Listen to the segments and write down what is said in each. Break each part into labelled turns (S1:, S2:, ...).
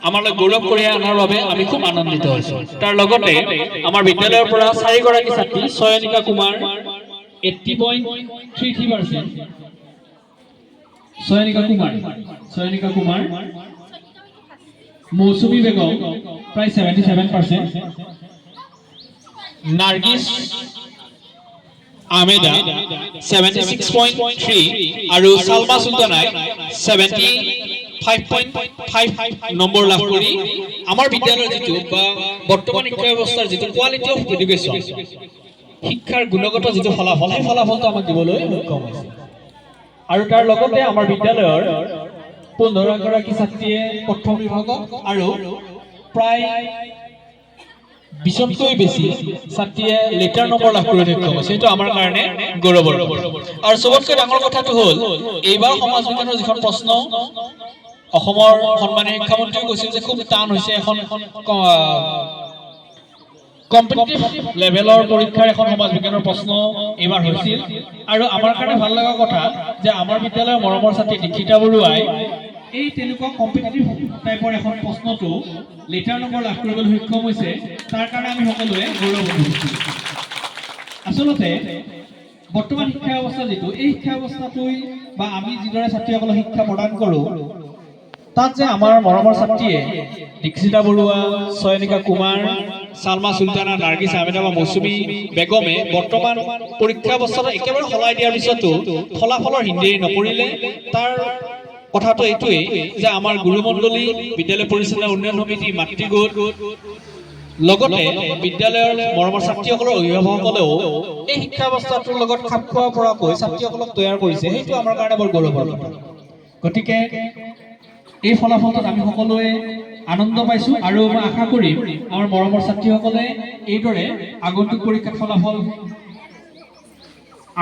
S1: আমালৈ গৌৰৱ কঢ়িয়াই অনাৰ বাবে আমি খুব আনন্দিত হৈছোঁ। তাৰ লগতে আমাৰ বিদ্যালয়ৰ পৰা 4 গৰাকী ছাত্ৰী চয়নিকা কুমাৰ 80.33%, চয়নিকা কুমাৰ, মৌচুমী বেগম প্ৰায় 77%, নাৰ্গিছ আহমেদা 76.3 আৰু সালমা সুলতানাই 75.5 নম্বৰ লাভ কৰি আমাৰ বিদ্যালয়ৰ যিটো বা বৰ্তমান শিক্ষা ব্যৱস্থাৰ যিটো কোৱালিটি অফ এডুকেশ্যন, শিক্ষাৰ গুণগত যিটো ফলাফল, সেই ফলাফলটো আমাক দিবলৈ সক্ষম হৈছে। আৰু তাৰ লগতে আমাৰ বিদ্যালয়ৰ 15 গৰাকী ছাত্ৰীয়ে প্ৰথম বিভাগত আৰু প্ৰায় 20তকৈ বেছি ছাত্ৰীয়ে লেটাৰ নম্বৰ লাভ কৰি সক্ষম হৈছে। সেইটো আমাৰ কাৰণে গৌৰৱৰ। আৰু চবতকৈ ডাঙৰ কথাটো হ'ল এইবাৰ সমাজ বিজ্ঞানৰ যিখন প্ৰশ্ন অসমৰ সন্মানীয় শিক্ষামন্ত্ৰীয়ে কৈছিল যে খুব টান হৈছে, এখন কম্পিটিটিভ লেভেলৰ পৰীক্ষাৰ এখন সমাজ বিজ্ঞানৰ প্ৰশ্ন এইবাৰ হৈছিল। আৰু আমাৰ কাৰণে ভাল লগা কথা যে আমাৰ বিদ্যালয়ৰ মৰমৰ ছাত্ৰী দীক্ষিতা বৰুৱাই এই তেনেকুৱা কম্পিটিটিভ টাইপৰ এখন প্ৰশ্নটো লেটাৰ নম্বৰ লাভ কৰিবলৈ সক্ষম হৈছে। তাৰ কাৰণে আমি সকলোৱে গৌৰৱ অনুভৱ। আচলতে বৰ্তমান শিক্ষা ব্যৱস্থা যিটো, এই শিক্ষা ব্যৱস্থাটোই বা আমি যিদৰে ছাত্ৰীসকলক শিক্ষা প্ৰদান কৰোঁ, তাত যে আমাৰ মৰমৰ ছাত্ৰীয়ে দীক্ষিতা বৰুৱা, চয়নিকা কুমাৰ, সালমা সুলতানা, নাৰ্গিছ আহমেদা বা মৌচুমী বেগমে বৰ্তমান পৰীক্ষা ব্যৱস্থাটো একেবাৰে সলাই দিয়াৰ পিছতো ফলাফলৰ হিন্দেৰি নকৰিলে, তাৰ কথাটো এইটোৱেই যে আমাৰ গুৰুমণ্ডলী, বিদ্যালয় পৰিচালনা উন্নয়ন সমিতি, মাতৃগোট, লগতে বিদ্যালয়ৰ মৰমৰ ছাত্ৰীসকলৰ অভিভাৱকসকলেও এই শিক্ষা ব্যৱস্থাটোৰ লগত খাপ খোৱাব পৰাকৈ ছাত্ৰীসকলক তৈয়াৰ কৰিছে। সেইটো আমাৰ কাৰণে বৰ গৌৰৱৰ কথা। গতিকে এই ফলাফলত আমি সকলোৱে আনন্দ পাইছোঁ আৰু মই আশা কৰিম আমাৰ মৰমৰ ছাত্ৰীসকলে এইদৰে আগন্তুক পৰীক্ষাত ফলাফল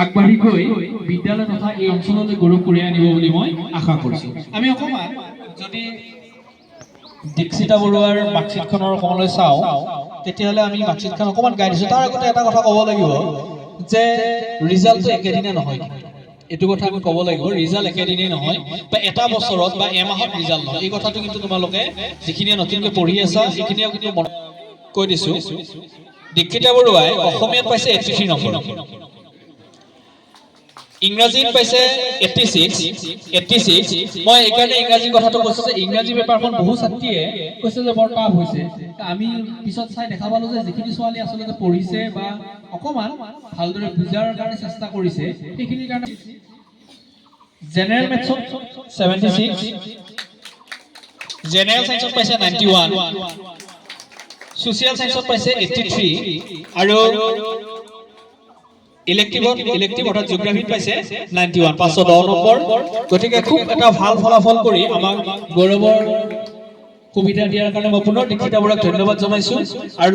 S1: আগবাঢ়ি গৈ বিদ্যালয় তথা এই অঞ্চললৈ গৌৰৱ কঢ়িয়াই আনিব বুলি মই আশা কৰিছোঁ। আমি অকণমান যদি দীক্ষিতা বৰুৱাৰ মাৰ্কশ্বিটখনৰ অকণমানলৈ চাওঁ, তেতিয়াহ'লে আমি মাৰ্কশ্বিটখন অকণমান গাই দিছোঁ। তাৰ আগতে এটা কথা ক'ব লাগিব যে ৰিজাল্টটো একেদিনে নহয়। এইটো কথা আমি ক'ব লাগিব, ৰিজাল্ট একেদিনেই নহয় বা এটা বছৰত বা এমাহত ৰিজাল্ট নহয়। এই কথাটো কিন্তু তোমালোকে যিখিনিয়ে নতুনকৈ পঢ়ি আছা সেইখিনিয়ে কিন্তু মনত কৈ দিছোঁ। দীক্ষিতা বৰুৱাই অসমীয়াত পাইছে 83 নম্বৰ, ইংৰাজীত পাইছে 86। মই এইকাৰণে ইংৰাজীৰ কথাটো কৈছোঁ যে ইংৰাজী পেপাৰখন বহু ছাত্ৰীয়ে কৈছে যে বৰ টাফ হৈছে। আমি পিছত চাই দেখা পালোঁ যে যিখিনি ছোৱালী আচলতে পঢ়িছে বা অকণমান ভালদৰে বুজাৰ কাৰণে চেষ্টা কৰিছে, সেইখিনিৰ কাৰণে জেনেৰেল মেথছত 76, জেনেৰেল চায়েন্সত পাইছে 91, ছ'চিয়েল চায়েন্সত পাইছে 83 আৰু ইলেক্টিভ অৰ্থাৎ জিঅ'গ্ৰাফিত পাইছে 91, 510 নম্বৰ। গতিকে খুব এটা ভাল ফলাফল কৰি আমাক গৌৰৱৰ সুবিধা দিয়াৰ কাৰণে মই পুনৰ দীক্ষিতা বৰুৱাক ধন্যবাদ জনাইছোঁ। আৰু